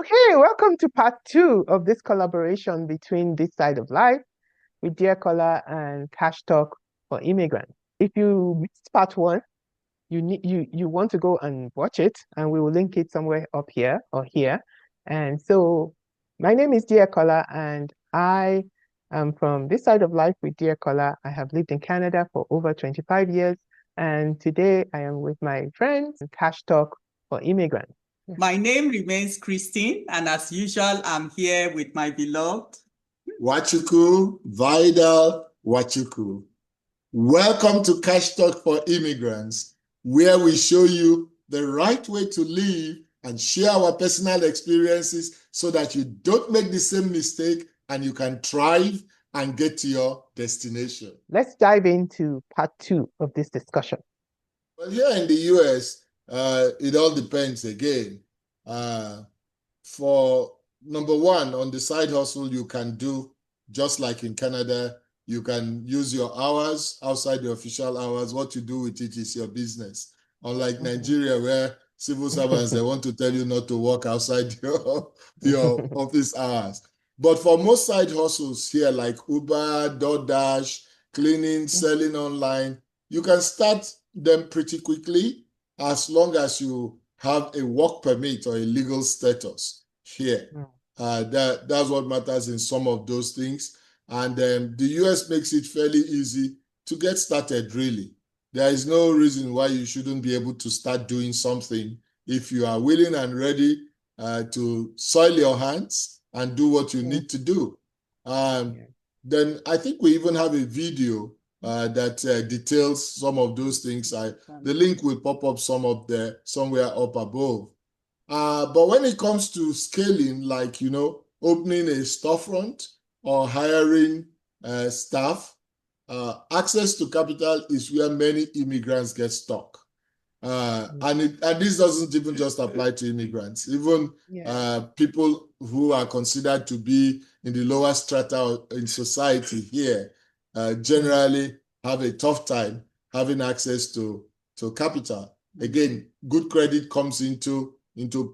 Okay, welcome to part two of this collaboration between This Side of Life with Dear Caller and Cash Talk for Immigrants. If you missed part one, you want to go and watch it, and we will link it somewhere up here or here. And so, my name is Dear Caller, and I am from This Side of Life with Dear Caller. I have lived in Canada for over 25 years, and today I am with my friends, Cash Talk for Immigrants. My name remains Christine, and as usual, I'm here with my beloved Wachuku, Vidal Wachuku. Welcome to Cash Talk for Immigrants, where we show you the right way to live and share our personal experiences so that you don't make the same mistake and you can thrive and get to your destination. Let's dive into part two of this discussion. Well, here in the US, it all depends again. For number one, on the side hustle, you can do just like in Canada. You can use your hours outside the official hours. What you do with it is your business. Unlike Nigeria, where civil servants, they want to tell you not to work outside your office hours. But for most side hustles here, like Uber, DoorDash, cleaning, selling online, you can start them pretty quickly as long as you have a work permit or a legal status here. That's what matters in some of those things. And the US makes it fairly easy to get started, really. There is no reason why you shouldn't be able to start doing something if you are willing and ready to soil your hands and do what you need to do. Then I think we even have a video that details some of those things. The link will pop up somewhere up above. But when it comes to scaling, like, opening a storefront or hiring staff, access to capital is where many immigrants get stuck. And this doesn't even just apply to immigrants. Even people who are considered to be in the lower strata in society here generally have a tough time having access to capital. Again, good credit comes into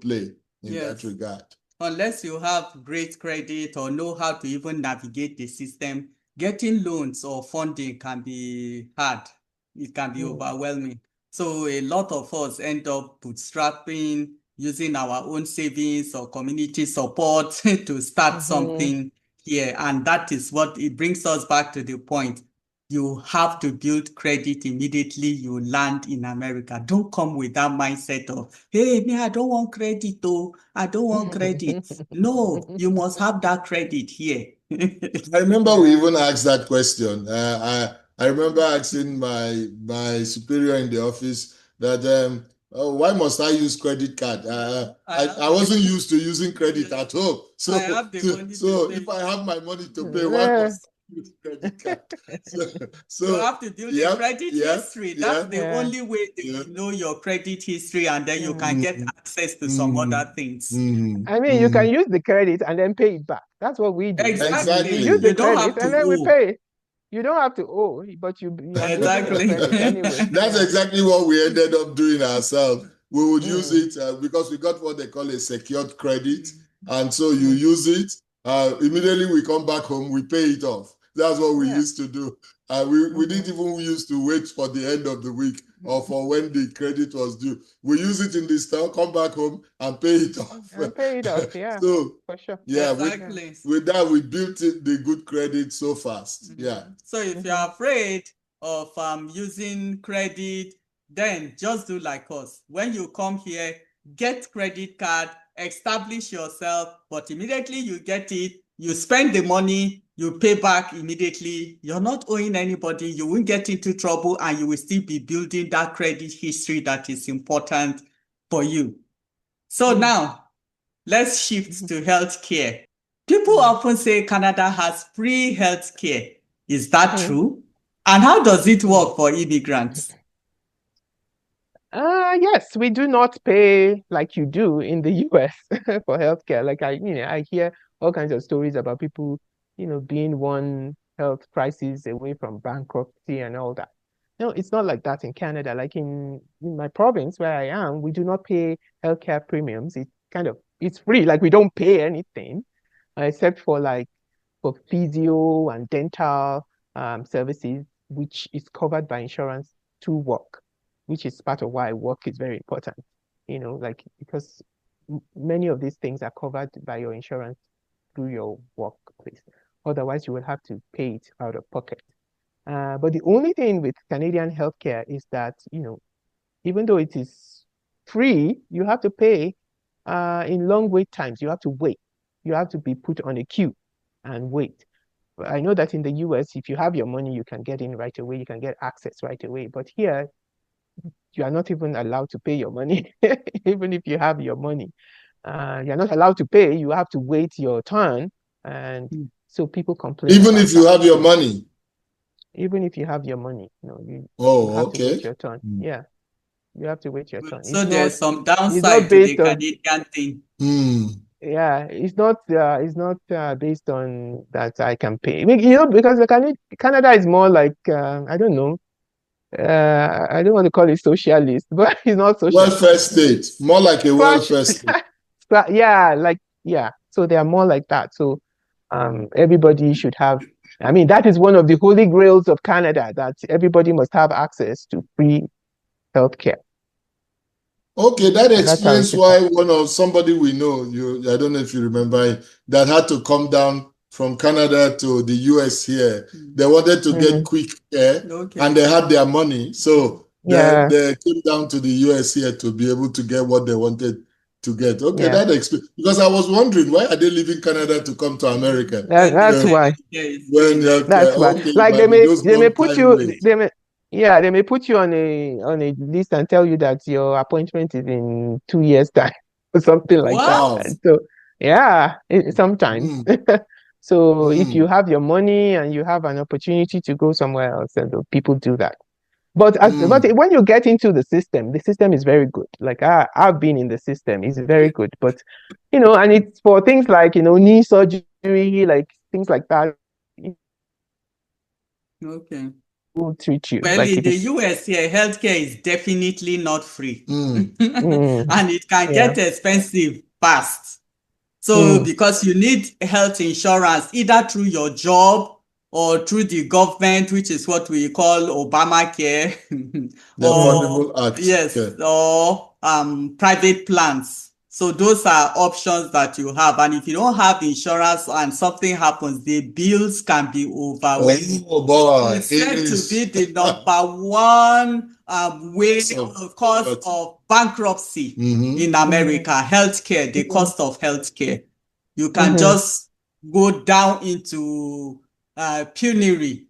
play in that regard. Unless you have great credit or know how to even navigate the system, getting loans or funding can be hard. It can be overwhelming. So a lot of us end up bootstrapping, using our own savings or community support to start something here. And that is what it brings us back to the point. You have to build credit immediately you land in America. Don't come with that mindset of, hey, me, I don't want credit, though. I don't want credit. No, you must have that credit here. I remember we even asked that question. I remember asking my superior in the office that, why must I use credit card? I wasn't used to using credit at home. So if I have my money to pay, why must use credit card? So you have to build a credit history. That's the only way you know your credit history, and then you can get access to some other things. I mean, you can use the credit and then pay it back. That's what we do. Exactly. You use the credit and then we pay. You don't have to owe, but you exactly. Anyway. That's exactly what we ended up doing ourselves. We would use it because we got what they call a secured credit. And so you use it, immediately we come back home, we pay it off. That's what we used to do. We didn't even used to wait for the end of the week or for when the credit was due. We use it in the store, come back home and pay it off. And pay it off, yeah. So, for sure. Yeah, exactly. with that, we built the good credit so fast. Yeah. So if you're afraid of using credit, then just do like us. When you come here, get credit card, establish yourself, but immediately you get it, you spend the money, you pay back immediately. You're not owing anybody. You won't get into trouble, and you will still be building that credit history that is important for you. So now, let's shift to healthcare. People often say Canada has free healthcare. Is that true? And how does it work for immigrants? Yes, we do not pay like you do in the US for healthcare. Like I hear all kinds of stories about people, being one health crisis away from bankruptcy and all that. No, it's not like that in Canada. Like in my province where I am, we do not pay healthcare premiums. It's kind of it's free. Like we don't pay anything except for like for physio and dental services, which is covered by insurance to work, which is part of why work is very important. Like because many of these things are covered by your insurance through your workplace. Otherwise, you will have to pay it out of pocket. But the only thing with Canadian healthcare is that, even though it is free, you have to pay in long wait times. You have to wait. You have to be put on a queue and wait. But I know that in the US, if you have your money, you can get in right away. You can get access right away. But here, you are not even allowed to pay your money, even if you have your money. You're not allowed to pay. You have to wait your turn. And so people complain Even about if you that. have your money. Even if you have your money, you Oh, have to wait okay. your turn. Yeah, you have to wait your turn. So It's there's some not downside to the based on Canadian thing. yeah, it's not based on that I can pay. Because Canada is more like I don't know. I don't want to call it socialist, but it's not socialist. Welfare state, more like a welfare state. Yeah, so they are more like that. So everybody should have. I mean, that is one of the holy grails of Canada, that everybody must have access to free healthcare. Okay, that And that's how it explains should why somebody we know, I don't know if you remember him, that had to come down from Canada to the US here. They wanted to get quick care and they had their money. So they came down to the US here to be able to get what they wanted to get. Okay, that explains. Because I was wondering, why are they leaving Canada to come to America? That's why. That's why. Okay, Like they may put you they may put you on a list and tell you that your appointment is in 2 years' time or something like that. Wow. And so sometimes. So if you have your money and you have an opportunity to go somewhere else, and people do that. But when you get into the system is very good. Like I've been in the system, it's very good. But and it's for things like knee surgery, like things like that. Okay. Will treat you Well, like in it the is. US here, healthcare is definitely not free. And it can Yeah. get expensive fast. So because you need health insurance either through your job or through the government, which is what we call Obamacare, The Affordable Act. yes, or private plans. So those are options that you have. And if you don't have insurance and something happens, the bills can be overwhelming. Oh boy, It's said to be the number one way of cause of bankruptcy in America. Healthcare, the cost of healthcare. You can just go down into penury.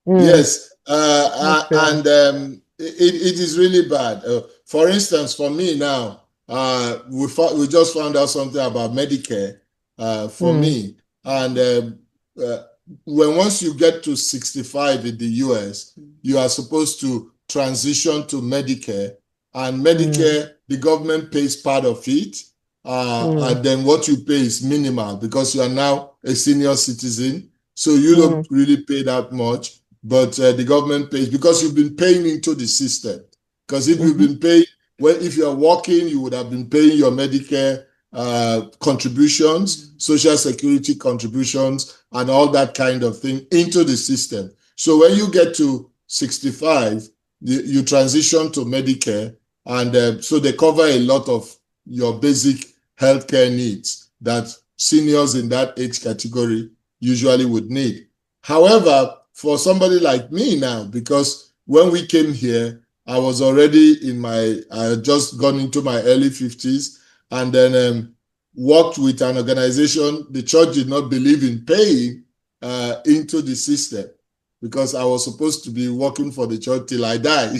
Yes, and it is really bad. For instance, for me now, we just found out something about Medicare for me, and once you get to 65 in the US, you are supposed to transition to Medicare, and Medicare, the government pays part of it, and then what you pay is minimal because you are now a senior citizen, so you don't really pay that much. But the government pays because you've been paying into the system. Because if you've been paying, well, if you're working, you would have been paying your Medicare contributions, Social Security contributions, and all that kind of thing into the system. So when you get to 65, you transition to Medicare, and so they cover a lot of your basic healthcare needs that seniors in that age category usually would need. However, for somebody like me now, because when we came here, I was already I had just gone into my early 50s, and then worked with an organization. The church did not believe in paying into the system because I was supposed to be working for the church till I die.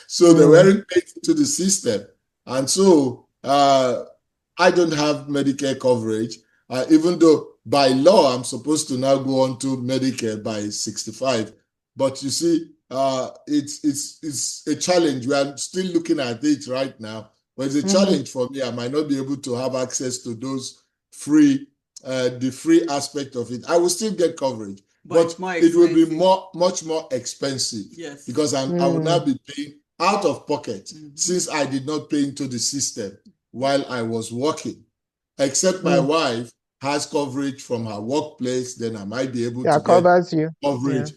So they weren't paid into the system. And so I don't have Medicare coverage, even though by law, I'm supposed to now go on to Medicare by 65. But you see, it's a challenge. We are still looking at it right now, but it's a challenge for me. I might not be able to have access to those the free aspect of it. I will still get coverage, but it will be much more expensive. Yes. Because I will now be paying out of pocket since I did not pay into the system while I was working. except my wife has coverage from her workplace, then I might be able to get covers you. coverage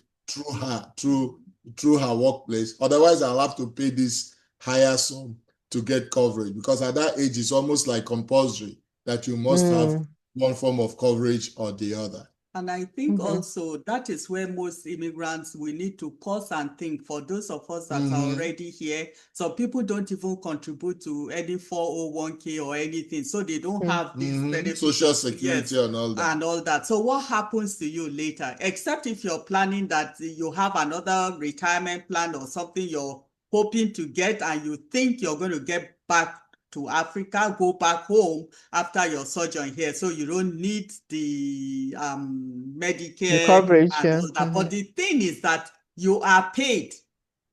through her workplace. Otherwise, I'll have to pay this higher sum to get coverage, because at that age, it's almost like compulsory that you must have one form of coverage or the other. And I think also that is where most immigrants, we need to pause and think. For those of us that are already here, some people don't even contribute to any 401k or anything, so they don't have this benefit, social security and all that. So what happens to you later, except if you're planning that you have another retirement plan or something you're hoping to get, and you think you're going to get back to Africa, go back home after your sojourn here, so you don't need the Medicare coverage, and all that. But the thing is that you are paid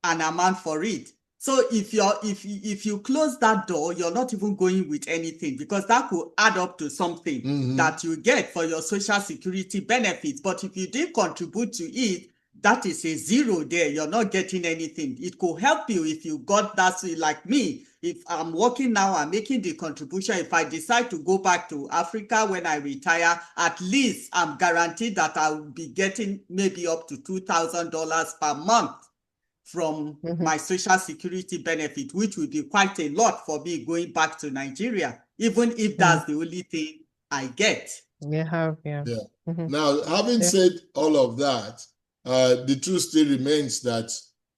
an amount for it. So if you close that door, you're not even going with anything, because that could add up to something that you get for your social security benefits. But if you didn't contribute to it, that is a zero there. You're not getting anything. It could help you if you got that. Like me, if I'm working now, I'm making the contribution. If I decide to go back to Africa when I retire, at least I'm guaranteed that I will be getting maybe up to $2,000 per month from my social security benefit, which will be quite a lot for me going back to Nigeria, even if that's the only thing I get. Now, having said all of that, the truth still remains that,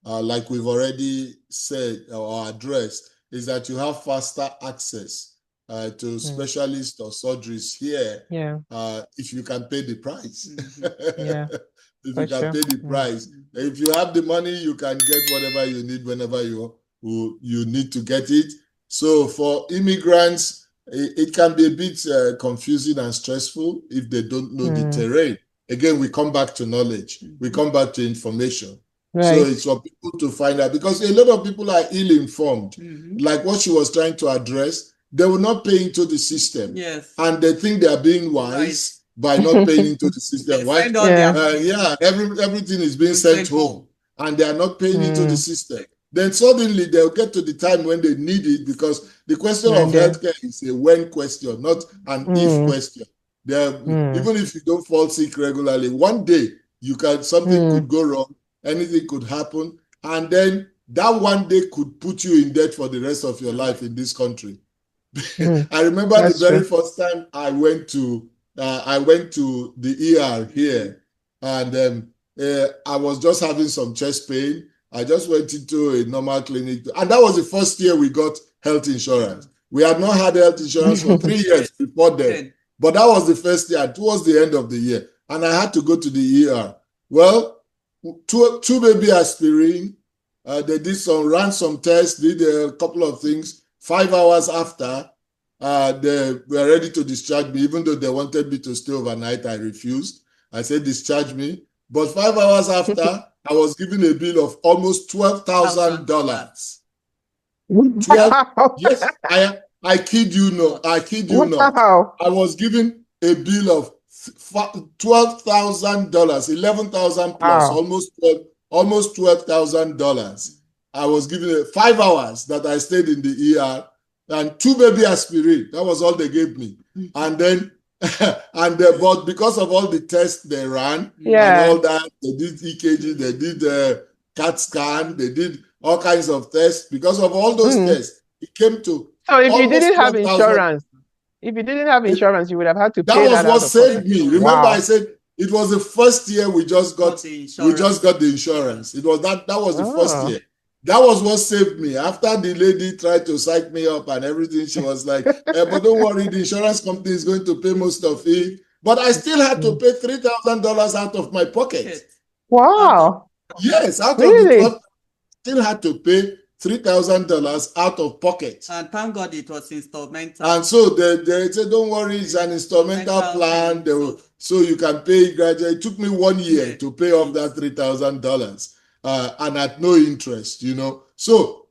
like we've already said or addressed, is that you have faster access to specialists or surgeries here if you can pay the price. If you can pay the price. If you have the money, you can get whatever you need whenever you need to get it. So for immigrants, it can be a bit confusing and stressful if they don't know the terrain. Again, we come back to knowledge. We come back to information. So it's for people to find out, because a lot of people are ill-informed. Like what she was trying to address, they will not pay into the system. And they think they are being wise by not paying into the system. Why? Everything is being sent home and they are not paying into the system. Then suddenly they'll get to the time when they need it, because the question of healthcare is a when question, not an if question. Even if you don't fall sick regularly, one day something could go wrong, anything could happen, and then that one day could put you in debt for the rest of your life in this country. I remember the very first time I went to the ER here, and I was just having some chest pain. I just went into a normal clinic, and that was the first year we got health insurance. We had not had health insurance for 3 years before then. But that was the first year, towards the end of the year. And I had to go to the ER. Well, two baby aspirin. They ran some tests, did a couple of things. 5 hours after, they were ready to discharge me, even though they wanted me to stay overnight. I refused. I said, discharge me. But 5 hours after, I was given a bill of almost $12,000. Yes, I kid you not. I was given a bill of $12,000, $11,000 plus, almost $12,000. I was given 5 hours that I stayed in the ER, and 2 baby aspirin. That was all they gave me. And then, but because of all the tests they ran and all that, they did EKG, they did CAT scan, they did all kinds of tests. Because of all those tests, it came to. So if you didn't have insurance, you would have had to pay that. That was what saved me. Remember, I said it was the first year we just got the insurance. It was that was the first year. That was what saved me. After the lady tried to psych me up and everything, she was like, but don't worry, the insurance company is going to pay most of it. But I still had to pay $3,000 out of my pocket. Wow. Yes, out of the still had to pay $3,000 out of pocket. And thank God it was instrumental. And so they said, don't worry, it's an instrumental plan. So you can pay gradually. It took me 1 year to pay off that $3,000 and at no interest, So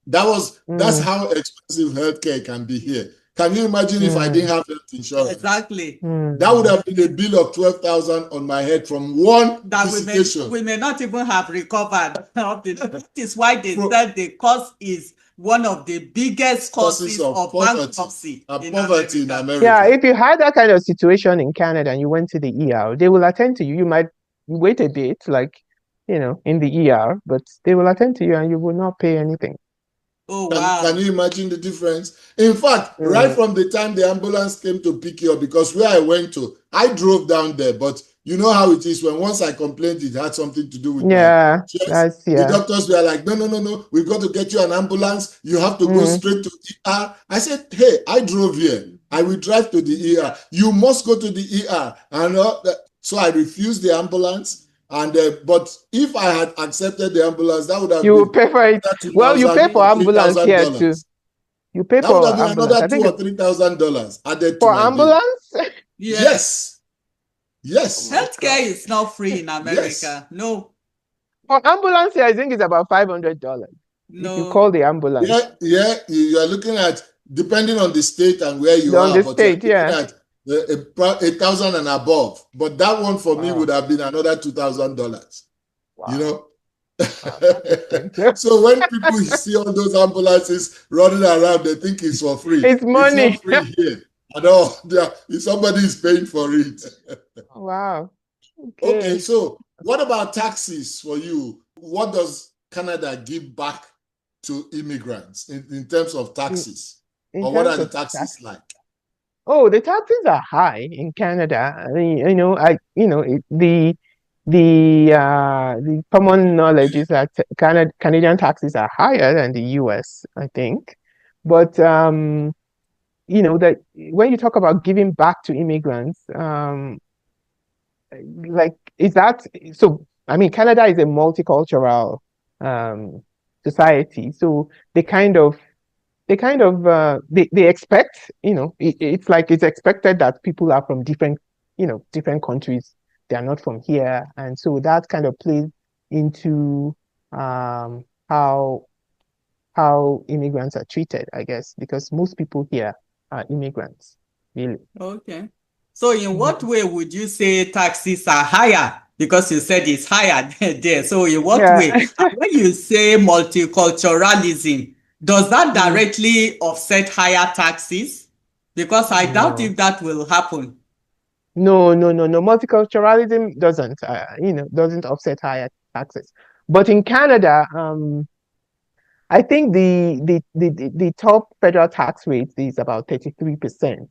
that's how expensive healthcare can be here. Can you imagine if I didn't have health insurance? Exactly. That would have been a bill of $12,000 on my head from one visitation. We may not even have recovered. That is why they said the cost is one of the biggest causes of poverty, bankruptcy in poverty in America. America. Yeah, if you had that kind of situation in Canada and you went to the ER, they will attend to you. You might wait a bit, like, in the ER, but they will attend to you and you will not pay anything. Oh, Can wow. you imagine the difference? In fact, right from the time the ambulance came to pick you up, because where I went to, I drove down there, but you know how it is when once I complained, it had something to do with Yeah, my chest. The yeah. doctors were like, no, we've got to get you an ambulance. You have to go straight to ER. I said, hey, I drove here. I will drive to the ER. You must go to the ER. And so I refused the ambulance. And but if I had accepted the ambulance, that would have You been will pay for it. Well, you pay for ambulance here too. You pay that would for have been ambulance. another $2,000 or $3,000 added to for my ambulance? bill. Yes. Yes. Healthcare is not free in America. No. For ambulance here, I think it's about $500 if you call the ambulance. Yeah, you are looking at, depending on the state and where you On are, the but state, you're looking yeah. at 1,000 and above. But that one for me would have been another $2,000. Wow. You know? Wow, so when people see all those ambulances running around, they think it's for free. It's money. It's not free here at all. Somebody is paying for it. Wow. Okay, so what about taxes for you? What does Canada give back to immigrants in terms of taxes? Or what are the taxes like? Oh, the taxes are high in Canada. I mean, the common knowledge is that Canadian taxes are higher than the US, I think. But that when you talk about giving back to immigrants, is that so? I mean, Canada is a multicultural society, so they expect, it's like it's expected that people are from different countries. They are not from here. And so that kind of plays into how immigrants are treated, I guess, because most people here are immigrants, really. Okay. So in what way would you say taxes are higher? Because you said it's higher there. So in what way? And when you say multiculturalism, does that directly offset higher taxes? Because I doubt if that will happen. No. Multiculturalism doesn't offset higher taxes. But in Canada, I think the top federal tax rate is about 33%,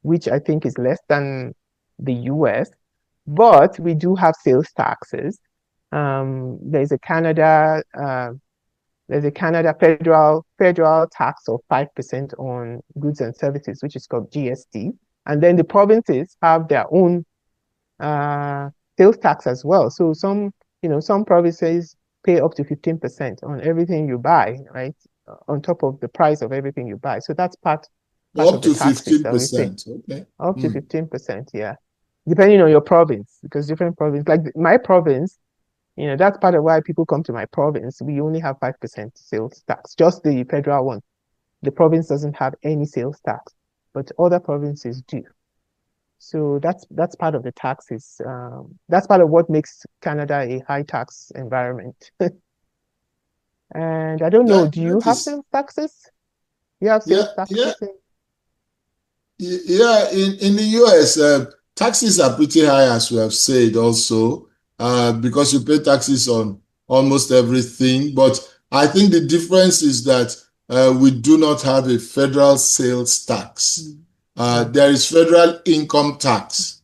which I think is less than the US. But we do have sales taxes. There's a Canada federal tax of 5% on goods and services, which is called GST. And then the provinces have their own sales tax as well. So some provinces pay up to 15% on everything you buy, right? On top of the price of everything you buy. So that's part up to of the taxes, 15%. Okay. Up to 15%, yeah. Depending on your province, because different provinces, like my province, that's part of why people come to my province. We only have 5% sales tax, just the federal one. The province doesn't have any sales tax, but other provinces do. So that's part of the taxes. That's part of what makes Canada a high tax environment. And I don't know, do you have sales taxes? You have sales taxes? Yeah, in the US, taxes are pretty high, as we have said also, because you pay taxes on almost everything. But I think the difference is that we do not have a federal sales tax. There is federal income tax.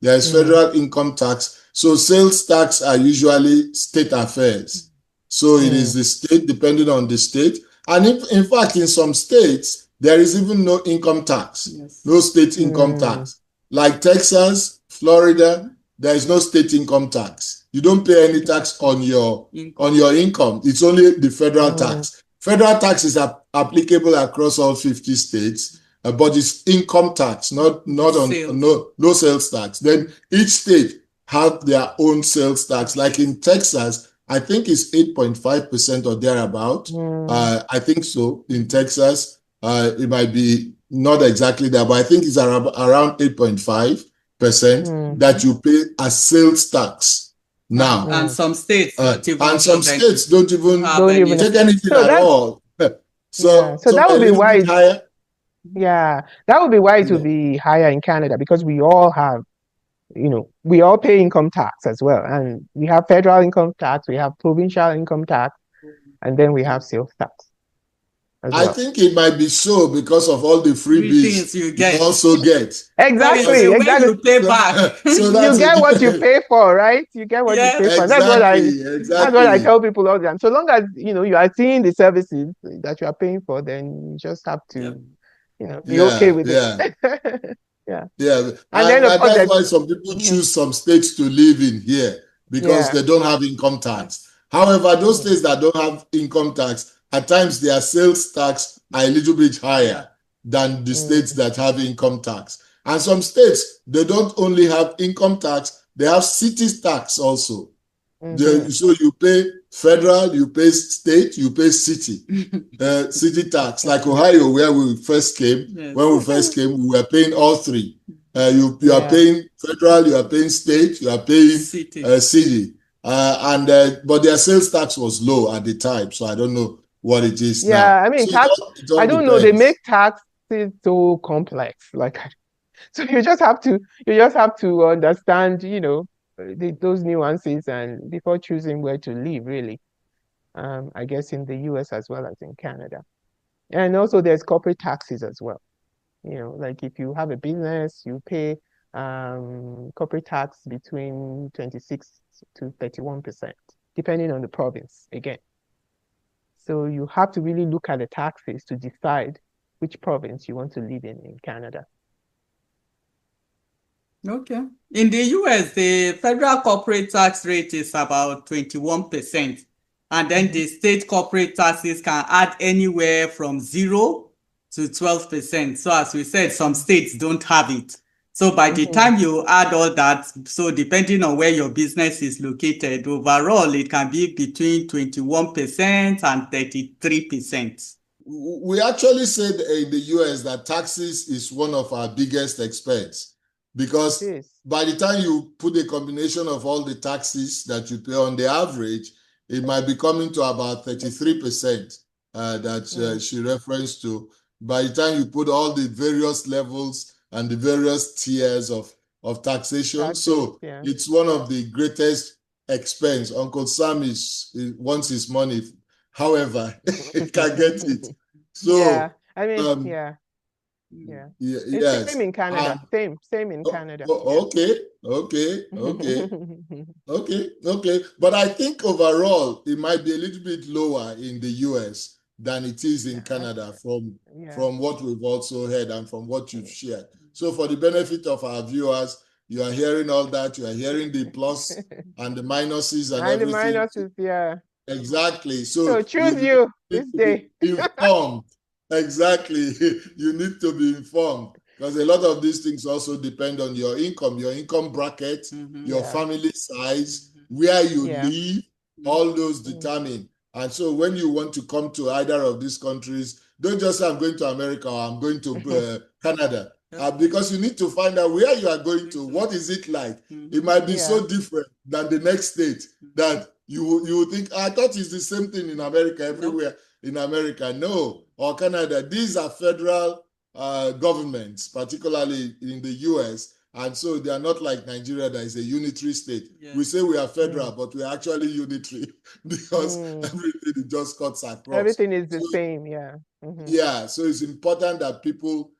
There is federal income tax. So sales tax are usually state affairs. So it is the state, depending on the state. And in fact, in some states, there is even no income tax, no state income tax. Like Texas, Florida, there is no state income tax. You don't pay any tax on your income. It's only the federal tax. Federal tax is applicable across all 50 states, but it's income tax, not on no sales tax. Then each state have their own sales tax. Like in Texas, I think it's 8.5% or thereabout. I think so. In Texas, it might be not exactly that, but I think it's around 8.5% that you pay as sales tax now. And some states don't even take anything so at all. Yeah. So So that a would be little why bit higher. yeah, that would be why it Yeah. would be higher in Canada because we all have, we all pay income tax as well. And we have federal income tax, we have provincial income tax, and then we have sales tax as I well. think it might be so because of all the Three freebies things you you get. also get. So it's Exactly, the way exactly. you pay back. So You that's get what you it. pay for, right? You get what you Yeah. pay for. Exactly, That's what I exactly. tell people all the time. So long as you are seeing the services that you are paying for, then you just have Yep. to, be okay with it. Yeah. Yeah. Yeah, And then of and course that's there's why some people mhm, choose some states to live in here because yeah. they don't have income tax. However, those Mhm, states that don't have income tax, at times their sales tax are a little bit higher than the states mm, that have income tax. And some states, they don't only have income tax, they have cities tax also. mhm, So you pay federal, you pay state, you pay city. City tax, like Ohio, where we first came. Yes. When we first came, we were paying all three. You are yeah. paying federal, you are paying state, you are paying City. city. But their sales tax was low at the time, so I don't know what it is Yeah, now. I mean So tax, it I all don't know, they depends. make taxes so complex. Like so you just have to understand, those nuances and before choosing where to live, really. I guess in the US as well as in Canada. And also there's corporate taxes as well. Like if you have a business, you pay corporate tax between 26 to 31%, depending on the province again. So you have to really look at the taxes to decide which province you want to live in Canada. Okay. In the US, the federal corporate tax rate is about 21%. And then Mhm. the state corporate taxes can add anywhere from 0 to 12%. So as we said, some states don't have it. So by the Mhm. time you add all that, so depending on where your business is located, overall, it can be between 21% and 33%. We actually said in the US that taxes is one of our biggest expense It because is. by the time you put a combination of all the taxes that you pay on the average, it might be coming to about 33% that Mm. she referenced to. By the time you put all the various levels and the various tiers of taxation, Taxes, so yeah. it's one of the greatest expense. Uncle Sam wants his money. However, he can get it. Yeah. So, I mean, um, yeah, yeah. It's same yes. in Canada. Same in Canada. Yeah. Okay, okay, okay, okay. But I think overall, it might be a little bit lower in the US than it is in Yeah, Canada yeah. from what we've also heard and from what you've shared. So for the benefit of our viewers, you are hearing all that, you are hearing the plus and the minuses and And the everything. minuses, yeah. Exactly. So So choose you need this to be day. informed. Exactly. You need to be informed because a lot of these things also depend on your income bracket, your Yeah, family size, where you yeah. live, all those Mm. determine. And so when you want to come to either of these countries, don't just say I'm going to America or I'm going to Canada. Because you need to find out where you are going to. What is it like? It might be Yeah. so different than the next state that you would think, I thought it's the same thing in America, everywhere in America. No, or Canada. These are federal governments, particularly in the US. And so they are not like Nigeria, that is a unitary state. Yes. We say we are federal, Mm. but we are actually unitary because Mm. everything just cuts across. Everything is the So same, yeah. yeah, so it's important that people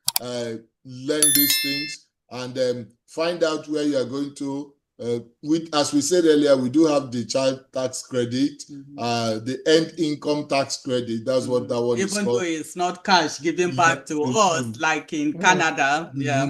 learn these things and find out where you are going to. As we said earlier, we do have the child tax credit, the end income tax credit. That's what that one is Even though called. it's not cash given Yeah. back to us, like in Canada. Yeah.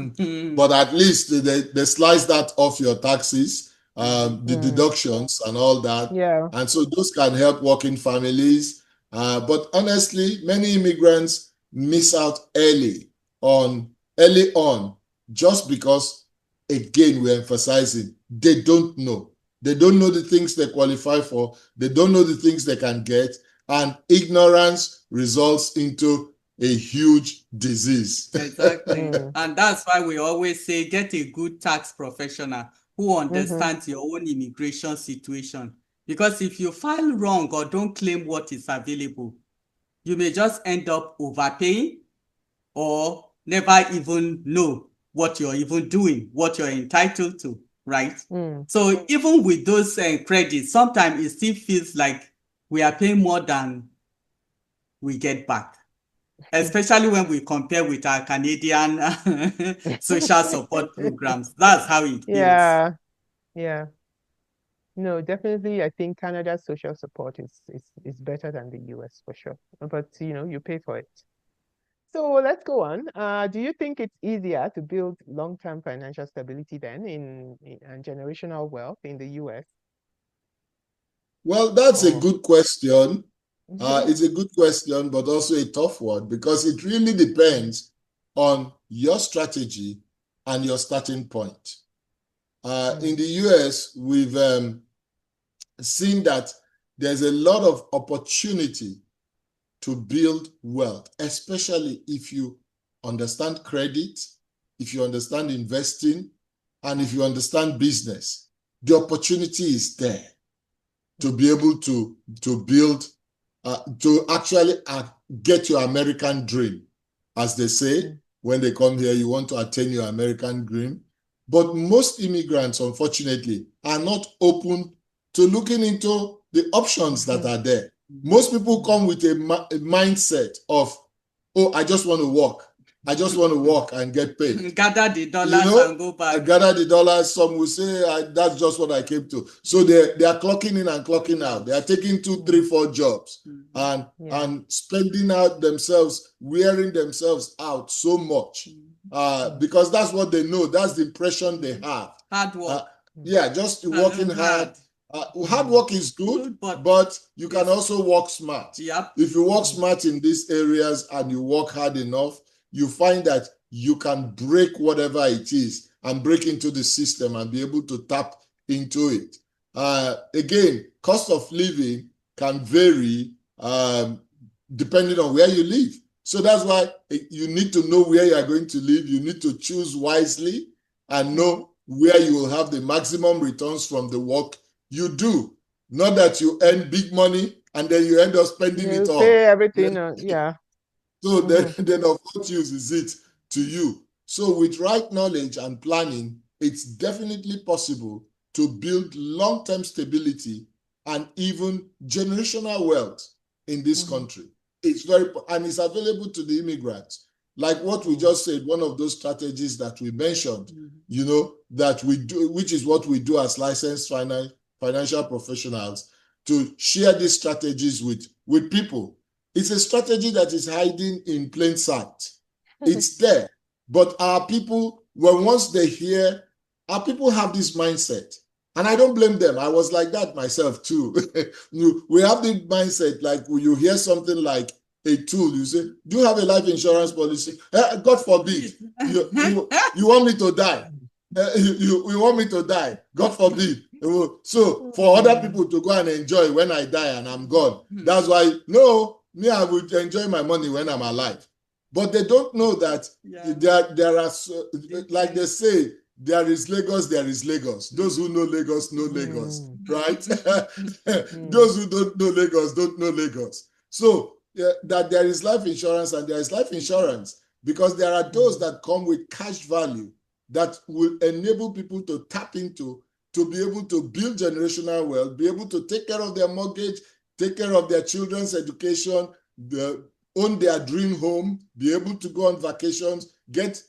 But at least they slice that off your taxes, the Mm. deductions and all that. Yeah. And so those can help working families. But honestly, many immigrants miss out early on, just because, again, we're emphasizing they don't know. They don't know the things they qualify for. They don't know the things they can get. And ignorance results into a huge disease. Exactly. And that's why we always say get a good tax professional who understands your own immigration situation. Because if you file wrong or don't claim what is available, you may just end up overpaying or never even know what you're even doing, what you're entitled to, right? So even with those credits, sometimes it still feels like we are paying more than we get back, especially when we compare with our Canadian social support programs. That's how it feels. Yeah. No, definitely. I think Canada's social support is better than the US for sure. But you pay for it. So let's go on. Do you think it's easier to build long-term financial stability then and generational wealth in the US? Well, that's a Or good question. It's a good question, but also a tough one because it really depends on your strategy and your starting point. In the US, we've seen that there's a lot of opportunity to build wealth, especially if you understand credit, if you understand investing, and if you understand business. The opportunity is there to be able to build, to actually get your American dream. As they say, when they come here, you want to attain your American dream. But most immigrants, unfortunately, are not open to looking into the options that are there. Most people come with a mindset of, oh, I just want to work. I just want to work and get paid. Gather the dollars and go back. Gather the dollars. Some will say, that's just what I came to. So they are clocking in and clocking out. They are taking 2, 3, 4 jobs and spending out themselves, wearing themselves out so much because that's what they know. That's the impression they have. Hard work. Just working hard. Hard work is good, but you can also work smart. Yep. If you work smart in these areas and you work hard enough, you find that you can break whatever it is and break into the system and be able to tap into it. Again, cost of living can vary depending on where you live. So that's why you need to know where you are going to live. You need to choose wisely and know where you will have the maximum returns from the work you do. Not that you earn big money and then you end up spending it all. Pay everything, So then of what use is it to you? So with right knowledge and planning, it's definitely possible to build long-term stability and even generational wealth in this country. It's and it's available to the immigrants. Like what we just said, one of those strategies that we mentioned, that we do, which is what we do as licensed financial professionals, to share these strategies with people. It's a strategy that is hiding in plain sight. It's there. But our people, once they hear, our people have this mindset. And I don't blame them. I was like that myself too. We have the mindset, like you hear something like a tool, you say, do you have a life insurance policy? God forbid. You want me to die. You want me to die. God forbid. So for other people to go and enjoy when I die and I'm gone, that's why, no, me, I would enjoy my money when I'm alive. But they don't know that there are, like they say, there is Lagos, there is Lagos. Those who know Lagos, right? Those who don't know Lagos, don't know Lagos. So that there is life insurance and there is life insurance because there are those that come with cash value that will enable people to tap into, to be able to build generational wealth, be able to take care of their mortgage, take care of their children's education, own their dream home, be able to go on vacations, get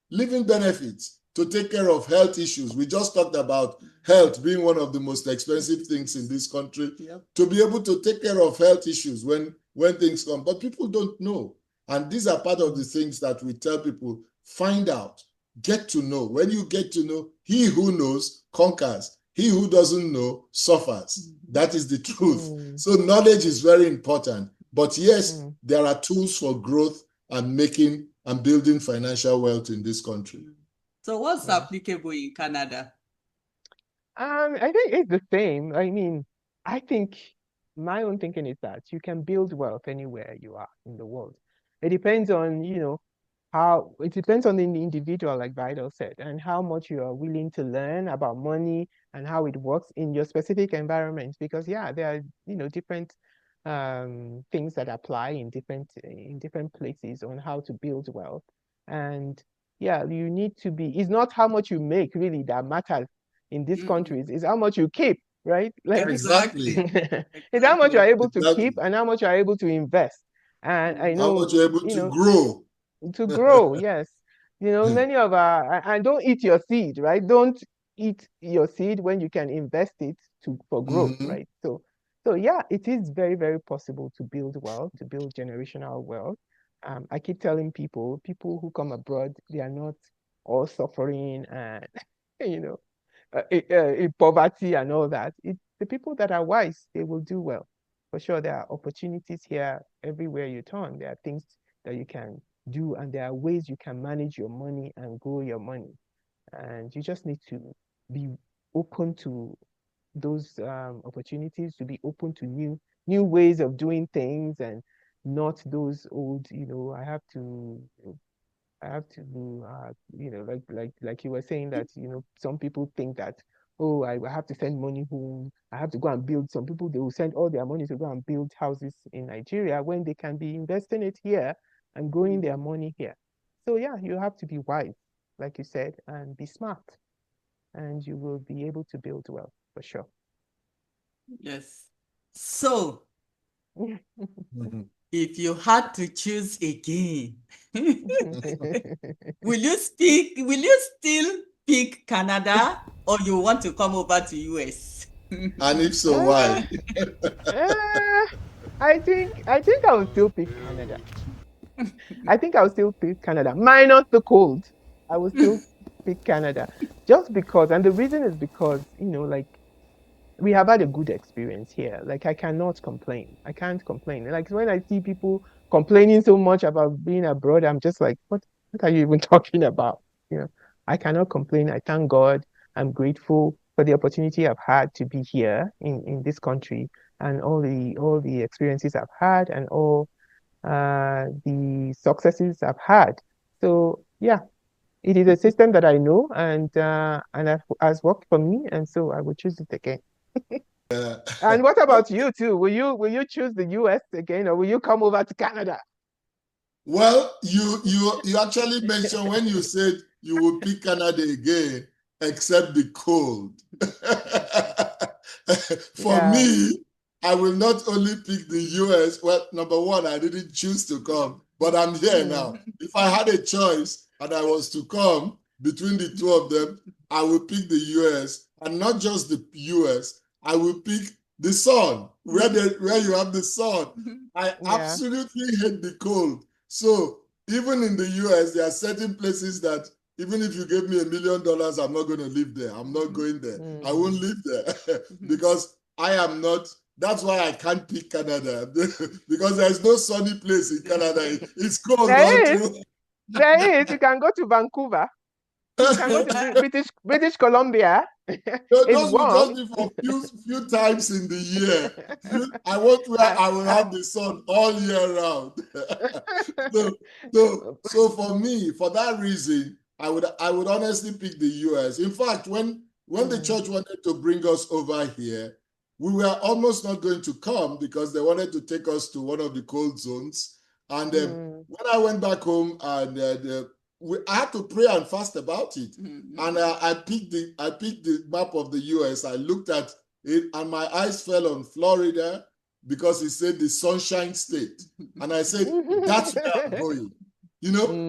living benefits, to take care of health issues. We just talked about health being one of the most expensive things in this country. To be able to take care of health issues when things come. But people don't know. And these are part of the things that we tell people, find out, get to know. When you get to know, he who knows conquers. He who doesn't know suffers. That is the truth. So knowledge is very important. But yes, there are tools for growth and making and building financial wealth in this country. So what's applicable in Canada? I think it's the same. I mean, I think my own thinking is that you can build wealth anywhere you are in the world. It depends on, it depends on the individual, like Vidal said, and how much you are willing to learn about money and how it works in your specific environment. Because there are, different things that apply in different places on how to build wealth. And yeah, you need to be, it's not how much you make really that matters in these countries, it's how much you keep, right? Like Exactly. it's how much you're Exactly. able to keep and how much you're able to invest. And I How know, much you're able you to know, grow. to grow, yes. You know, many of and don't eat your seed, right? Don't eat your seed when you can invest it for growth, Mhm. right? So yeah, it is very, very possible to build wealth, to build generational wealth. I keep telling people who come abroad, they are not all suffering and you know, in poverty and all that. It's the people that are wise, they will do well. For sure, there are opportunities here everywhere you turn. There are things that you can do, and there are ways you can manage your money and grow your money. And you just need to be open to those opportunities, to be open to new ways of doing things, and not those old, I have to do, like you were saying that, some people think that, oh, I have to send money home. I have to go and build. Some people, they will send all their money to go and build houses in Nigeria when they can be investing it here and growing their money here. So yeah, you have to be wise, like you said, and be smart, and you will be able to build wealth for sure. Yes. So, Mhm. if you had to choose again, will you still pick Canada, or you want to come over to US? And if so, why? Uh, uh, I think I will still pick Canada. I think I'll still pick Canada, minus the cold. I will still pick Canada just because, and the reason is because, like we have had a good experience here. Like I cannot complain. I can't complain. Like when I see people complaining so much about being abroad, I'm just like, what are you even talking about? You know, I cannot complain. I thank God. I'm grateful for the opportunity I've had to be here in this country and all the experiences I've had and all the successes I've had. So yeah, it is a system that I know and has worked for me, and so I would choose it again. Uh, And what about you too? Will you choose the US again, or will you come over to Canada? well, you actually mentioned when you said you will pick Canada again, except the cold. For Yeah. me, I will not only pick the US. Well, number one, I didn't choose to come, but I'm here Mm, now. If I had a choice and I was to come between the two of them, I would pick the US, and not just the US. I will pick the sun, where you have the sun. I yeah. absolutely hate the cold. So even in the US, there are certain places that even if you gave me $1 million, I'm not going to live there. I'm not going there. I won't Mm. live there because I am not. That's why I can't pick Canada because there's no sunny place in Canada. It's cold all There is. through. There is. You can go to Vancouver. You can go to British Columbia. No, It's those will just warm. be for few times in the year. I want where Uh, I will uh, have the sun all year round. so, so for me, for that reason, I would honestly pick the US. In fact, when the mm, church wanted to bring us over here, we were almost not going to come because they wanted to take us to one of the cold zones. And mm, when I went back home and I had to pray and fast about it. And I picked the map of the US. I looked at it, and my eyes fell on Florida because it said the Sunshine State. And I said, that's where I'm going.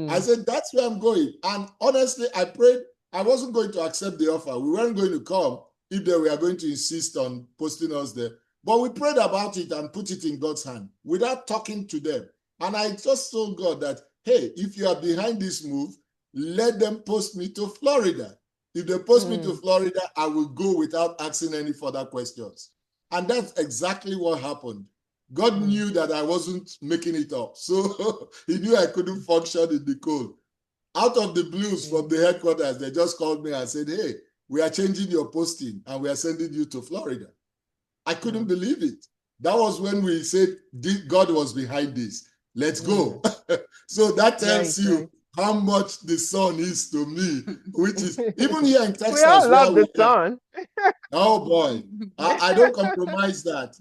I mm, said, that's where I'm going. And honestly, I prayed. I wasn't going to accept the offer. We weren't going to come if they were going to insist on posting us there. But we prayed about it and put it in God's hand without talking to them. And I just told God that, hey, if you are behind this move, let them post me to Florida. If they post me to mm, Florida, I will go without asking any further questions. And that's exactly what happened. God mm, knew that I wasn't making it up. So he knew I couldn't function in the cold. Out of the blues from mm, the headquarters, they just called me and said, hey, we are changing your posting and we are sending you to Florida. I couldn't mm, believe it. That was when we said God was behind this. Let's mm. go. So that Right, tells you right. how much the sun is to me, which is even here in We all Texas where love we the are. sun. Oh boy, I don't compromise that.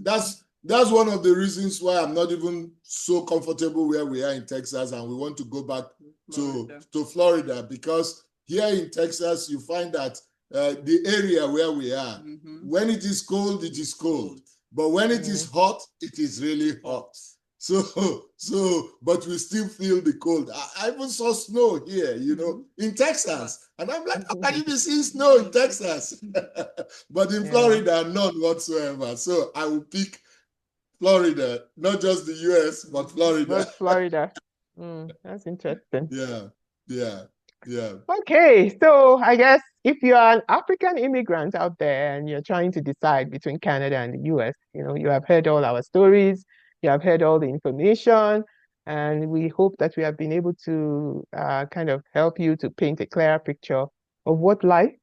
That's one of the reasons why I'm not even so comfortable where we are in Texas, and we want to go back to Florida, because here in Texas, you find that the area where we are, when it is cold, it is cold. But when it is hot, it is really hot. So, but we still feel the cold. I even saw snow here, in Texas. And I'm like, how can you be seeing snow in Texas? But in Florida, none whatsoever. So I will pick Florida, not just the US, but Florida. But Florida. That's interesting. Yeah. Okay, so I guess if you are an African immigrant out there and you're trying to decide between Canada and the US, you have heard all our stories, you have heard all the information, and we hope that we have been able to kind of help you to paint a clearer picture of what life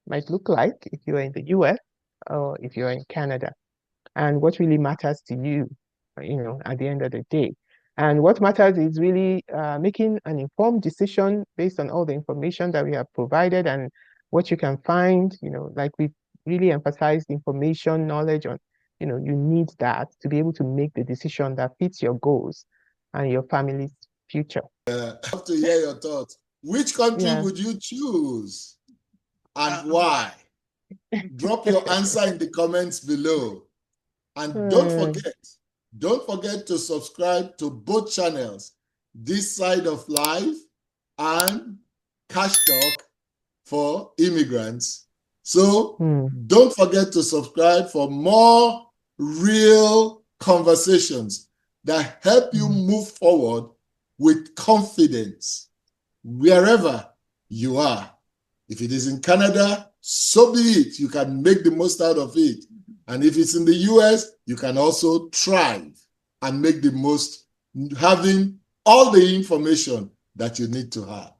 might look like if you're in the US or if you're in Canada, and what really matters to you, at the end of the day. And what matters is really making an informed decision based on all the information that we have provided and what you can find, like we really emphasized information, knowledge on, you need that to be able to make the decision that fits your goals and your family's future. I have to hear your thoughts. Which country would you choose and why? Drop your answer in the comments below. And don't forget to subscribe to both channels, This Side of Life and Cash Talk for Immigrants. So don't forget to subscribe for more real conversations that help you move forward with confidence wherever you are. If it is in Canada, so be it. You can make the most out of it. And if it's in the US, you can also thrive and make the most, having all the information that you need to have.